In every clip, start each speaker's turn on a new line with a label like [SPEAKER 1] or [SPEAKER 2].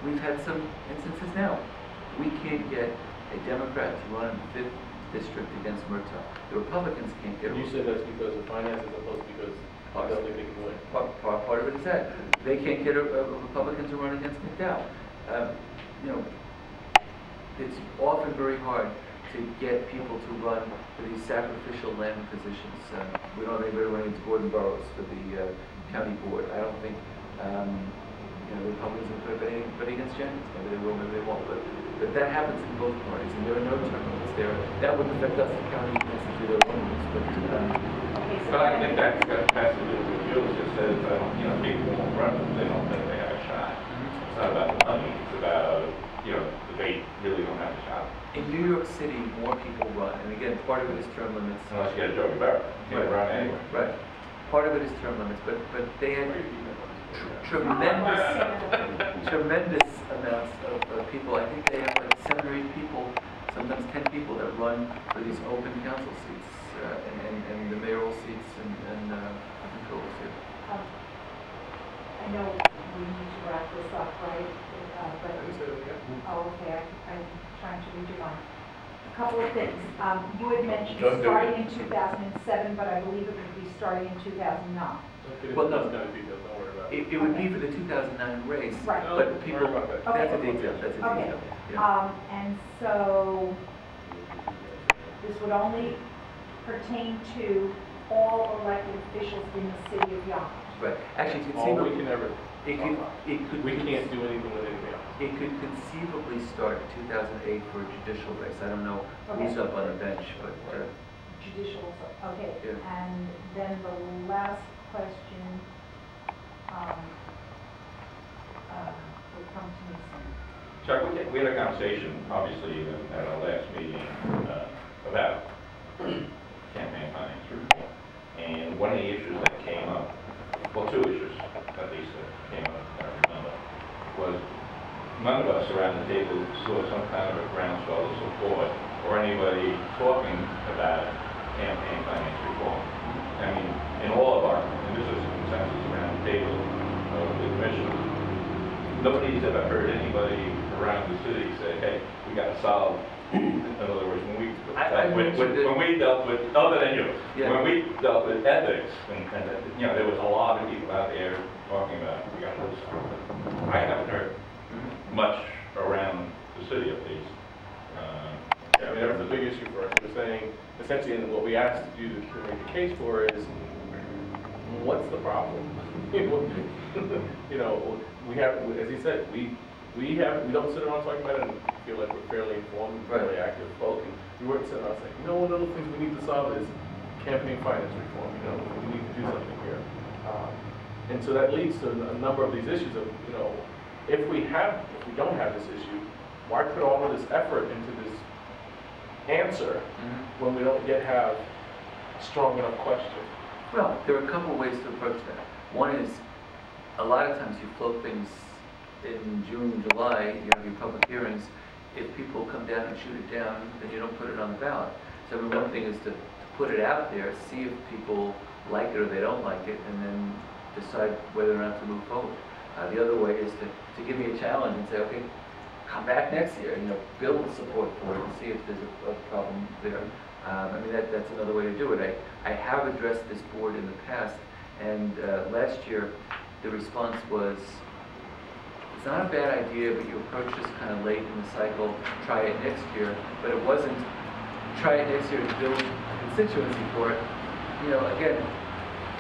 [SPEAKER 1] we've had some instances now. We can't get a Democrat to run in the 5th district against Murtaugh. The Republicans can't get.
[SPEAKER 2] You said that's because of finances, opposed because I don't think they can win.
[SPEAKER 1] Part of it is that they can't get a Republican to run against McDowell. You know, it's often very hard to get people to run for these sacrificial land positions. We don't have anybody running to Gordon Burroughs for the county board. I don't think you know, the Republicans will put anybody against Jennings. Maybe they will, maybe they won't. But that happens in both parties, and there are no term limits there. That wouldn't affect us, the county, necessarily their own rules.
[SPEAKER 3] But I think that's has to do with Jules just says, you know, people won't run if they don't think they have a shot. It's not about the money. It's about, you know, they really don't have a shot.
[SPEAKER 1] In New York City, more people run, and again, part of it is term limits.
[SPEAKER 3] Unless you get a Joey Barrett, you can't run anyway.
[SPEAKER 1] Right. Part of it is term limits, but they had tremendous amounts of people. I think they have like 7 or 8 people, sometimes 10 people that run for these open council seats and the mayoral seats and control seats.
[SPEAKER 4] I know we need to wrap this up, right? Oh, okay. I'm trying to read your mind. A couple of things. You had mentioned starting in 2007, but I believe it would be starting in 2009.
[SPEAKER 1] Well, no. It would be for the 2009 race, right. But people, that's a detail, that's a detail.
[SPEAKER 4] Okay.
[SPEAKER 1] Yeah.
[SPEAKER 4] And so this would only pertain to all elected officials in the city of Yonkers.
[SPEAKER 1] Right. Actually, we can't do anything with anything else. It could conceivably start in 2008 for a judicial race. I don't know who's up on the bench, but
[SPEAKER 4] judicial. Okay.
[SPEAKER 1] Yeah.
[SPEAKER 4] And then the last question will come to me soon.
[SPEAKER 3] Chuck, we had a conversation, obviously, at our last meeting about campaign finance reform. And one of the issues that came up, well, 2 issues at least that came up, I remember, was none of us around the table saw some kind of a groundswell of support or anybody talking about campaign finance reform. I mean, in all of our, and this is a consensus around the table of the commissioners, nobody's ever heard anybody around the city say, hey, we got to solve. In other words, when we dealt with, other than you, when we dealt with ethics, and you know, there was a lot of people out there talking about, we got to do something. I haven't heard much around the city, at least.
[SPEAKER 2] Yeah, I mean, that was a big issue for us. We're saying, essentially, and what we asked you to make the case for is, what's the problem? You know, we have, as he said, we don't sit around talking about it and feel like we're fairly informed, fairly active folk. And we weren't sitting around saying, you know, one of the things we need to solve is campaign finance reform. You know, we need to do something here. And so that leads to a number of these issues of, you know, if we don't have this issue, why put all of this effort into this answer when we don't yet have a strong enough question?
[SPEAKER 1] Well, there are a couple of ways to approach that. One is, a lot of times you float things in June, July, you have your public hearings. If people come down and shoot it down, then you don't put it on the ballot. So one thing is to put it out there, see if people like it or they don't like it, and then decide whether or not to move forward. The other way is to give me a challenge and say, okay, come back next year, you know, build support for it and see if there's a problem there. I mean, that's another way to do it. I have addressed this board in the past, and last year the response was, it's not a bad idea, but you approach this kind of late in the cycle, try it next year. But it wasn't try it next year to build a constituency for it. You know, again.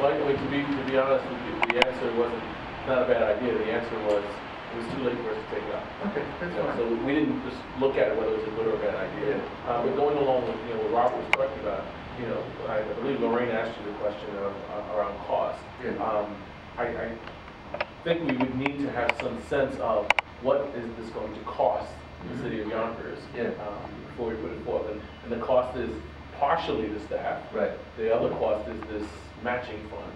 [SPEAKER 2] Well, I mean, to be honest with you, the answer wasn't not a bad idea. The answer was it was too late for us to take it up.
[SPEAKER 1] Okay, that's fine.
[SPEAKER 2] So we didn't just look at it whether it was a good or a bad idea. But going along with what Robert was talking about, I believe Lorraine asked you the question around cost.
[SPEAKER 1] Yeah.
[SPEAKER 2] I think we would need to have some sense of what is this going to cost the city of Yonkers before we put it forth. And the cost is partially the staff. Right. The other cost is this matching funds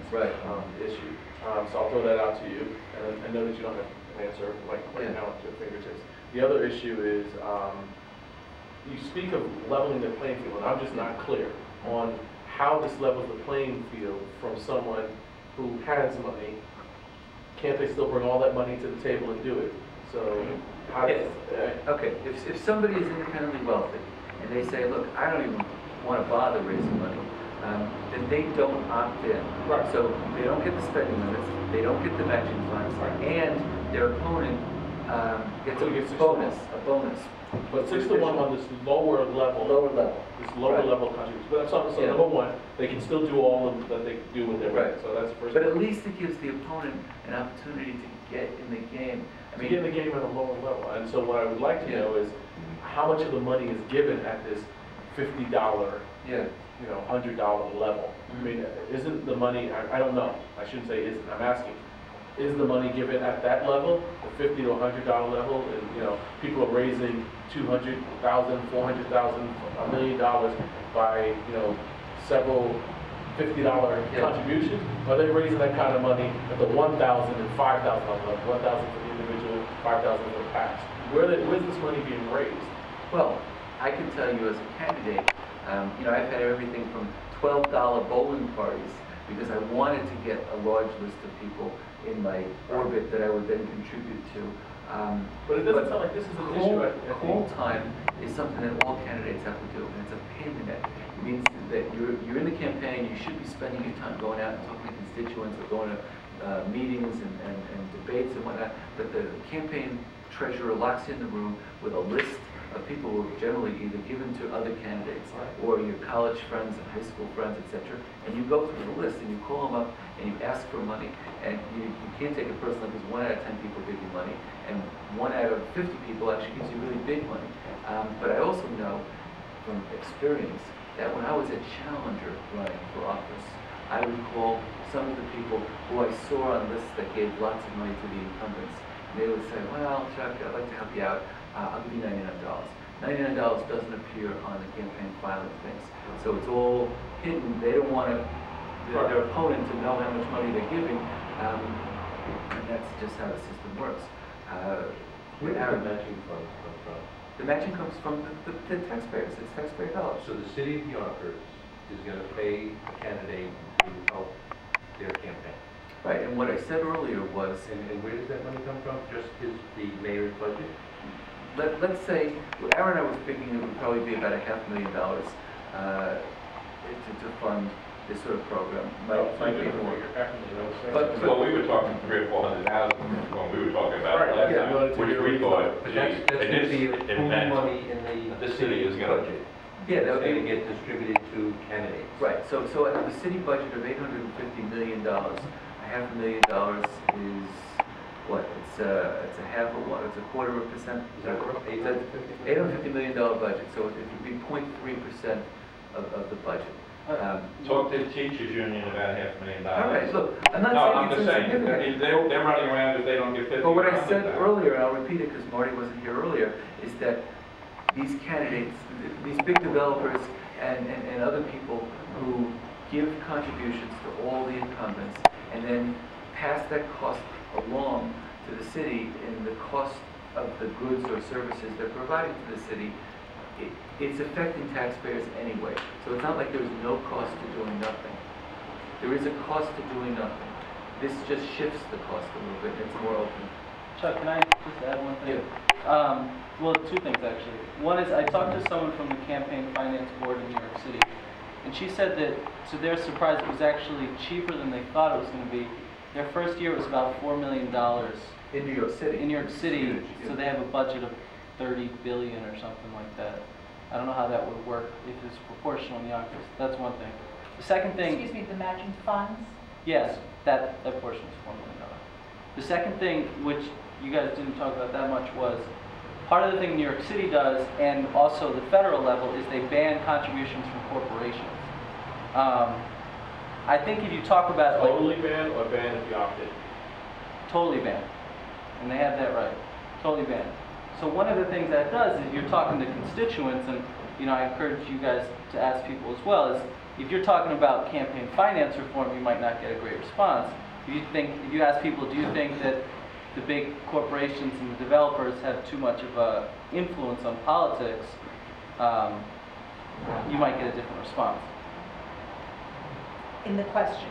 [SPEAKER 2] issue. So I'll throw that out to you. And I know that you don't have an answer right now at your fingertips. The other issue is you speak of leveling the playing field, and I'm just not clear on how this levels the playing field from someone who has money. Can't they still bring all that money to the table and do it? So how does,
[SPEAKER 1] Okay, if somebody is independently wealthy and they say, look, I don't even want to bother raising money, then they don't opt in.
[SPEAKER 2] Right.
[SPEAKER 1] So they don't get the spending limits, they don't get the matching funds,
[SPEAKER 2] Right.
[SPEAKER 1] and their opponent gets
[SPEAKER 2] So he gets
[SPEAKER 1] a
[SPEAKER 2] 6 to 1.
[SPEAKER 1] bonus.
[SPEAKER 2] But 6 to 1 on this lower level.
[SPEAKER 1] Lower level.
[SPEAKER 2] This lower
[SPEAKER 1] Right.
[SPEAKER 2] level contribution. But so
[SPEAKER 1] Yeah.
[SPEAKER 2] number one, they can still do all of that they do with their
[SPEAKER 1] Right.
[SPEAKER 2] money. So that's the first.
[SPEAKER 1] But at least it gives the opponent an opportunity to get in the game.
[SPEAKER 2] I mean, get in the game at a lower level. And so what I would like to know is how much of the money is given at this $50,
[SPEAKER 1] Yeah.
[SPEAKER 2] $100 level. I mean, isn't the money? I don't know. I shouldn't say isn't. I'm asking. Is the money given at that level, the $50 to $100 level, and people are raising $200,000, $400,000, $1 million by several $50 contributions? Are they raising that kind of money at the $1,000 and $5,000 level? $1,000 for the individual, $5,000 for the past. Where's this money being raised?
[SPEAKER 1] Well, I can tell you as a candidate, I've had everything from $12 bowling parties because I wanted to get a large list of people in my orbit that I would then contribute to.
[SPEAKER 2] But it doesn't sound like this is an issue.
[SPEAKER 1] Call time is something that all candidates have to do, and it's a pain in the neck. It means that you're in the campaign, you should be spending your time going out and talking to constituents or going to meetings and debates and whatnot, but the campaign treasurer locks you in the room with a list of people who are generally either given to other candidates or your college friends and high school friends, etc. And you go through the list and you call them up and you ask for money, and you can't take it personally because 1 out of 10 people give you money, and 1 out of 50 people actually gives you really big money. But I also know from experience that when I was a challenger running for office, I would call some of the people who I saw on lists that gave lots of money to the incumbents. And they would say, well, Chuck, I'd like to help you out. I'll give you $99. $99 doesn't appear on the campaign filing things. So it's all hidden. They don't want their opponent to know how much money they're giving. And that's just how the system works.
[SPEAKER 5] Where do the matching funds come from?
[SPEAKER 1] The matching comes from the taxpayers. It's taxpayer dollars.
[SPEAKER 5] So the city of Yonkers is going to pay a candidate to help their campaign.
[SPEAKER 1] Right, and what I said earlier was...
[SPEAKER 5] And where does that money come from? Just the mayor's budget?
[SPEAKER 1] Let's say, Aaron and I were thinking it would probably be about $500,000 to fund this sort of program. Might be more. But
[SPEAKER 3] Well, we were talking 300,000 or 400,000 when we were talking about it last
[SPEAKER 1] yeah.
[SPEAKER 3] time, which we thought,
[SPEAKER 5] But
[SPEAKER 3] gee,
[SPEAKER 5] that's going to be
[SPEAKER 3] it
[SPEAKER 5] pool
[SPEAKER 3] meant
[SPEAKER 5] money in
[SPEAKER 3] the city is going to.
[SPEAKER 5] budget.
[SPEAKER 1] yeah, that
[SPEAKER 5] It's
[SPEAKER 1] would
[SPEAKER 5] going to
[SPEAKER 1] be...
[SPEAKER 5] get distributed to candidates.
[SPEAKER 1] Right, so the city budget of $850 million, $500,000 is what? It's a half of what? It's a quarter of a percent.
[SPEAKER 5] Is that correct?
[SPEAKER 1] $850 million budget, so it would be 0.3% of the budget.
[SPEAKER 3] Talk to the teachers union about $500,000.
[SPEAKER 1] All right, look, I'm not
[SPEAKER 3] No,
[SPEAKER 1] saying
[SPEAKER 3] I'm
[SPEAKER 1] it's
[SPEAKER 3] just saying,
[SPEAKER 1] insignificant.
[SPEAKER 3] they're running around if they don't get 50.
[SPEAKER 1] But what I said earlier, and I'll repeat it because Marty wasn't here earlier, is that these candidates, these big developers and other people who give contributions to all the incumbents and then pass that cost along to the city in the cost of the goods or services they're providing to the city, it's affecting taxpayers anyway. So it's not like there's no cost to doing nothing. There is a cost to doing nothing. This just shifts the cost a little bit, and it's more open.
[SPEAKER 6] Chuck, can I just add one thing? Well, 2 things actually. One is I talked to someone from the Campaign Finance Board in New York City, and she said that to their surprise it was actually cheaper than they thought it was going to be. Their first year was about $4 million
[SPEAKER 1] In New York City.
[SPEAKER 6] in New York City,
[SPEAKER 1] Huge,
[SPEAKER 6] so
[SPEAKER 1] yeah.
[SPEAKER 6] they have a budget of $30 billion or something like that. I don't know how that would work if it's proportional in Yonkers. That's one thing. The second thing.
[SPEAKER 4] Excuse me, the matching funds?
[SPEAKER 6] Yes, that portion is $4 million. The second thing, which you guys didn't talk about that much, was part of the thing New York City does, and also the federal level, is they ban contributions from corporations. I think if you talk about
[SPEAKER 2] Totally banned or banned if you opt in?
[SPEAKER 6] totally banned, and they have that right, totally banned. So one of the things that does is you're talking to constituents, and I encourage you guys to ask people as well, is if you're talking about campaign finance reform, you might not get a great response. If you ask people, do you think that the big corporations and the developers have too much of a influence on politics, you might get a different response.
[SPEAKER 4] In the question.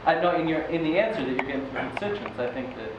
[SPEAKER 6] I know in the answer that you're getting from constituents, I think that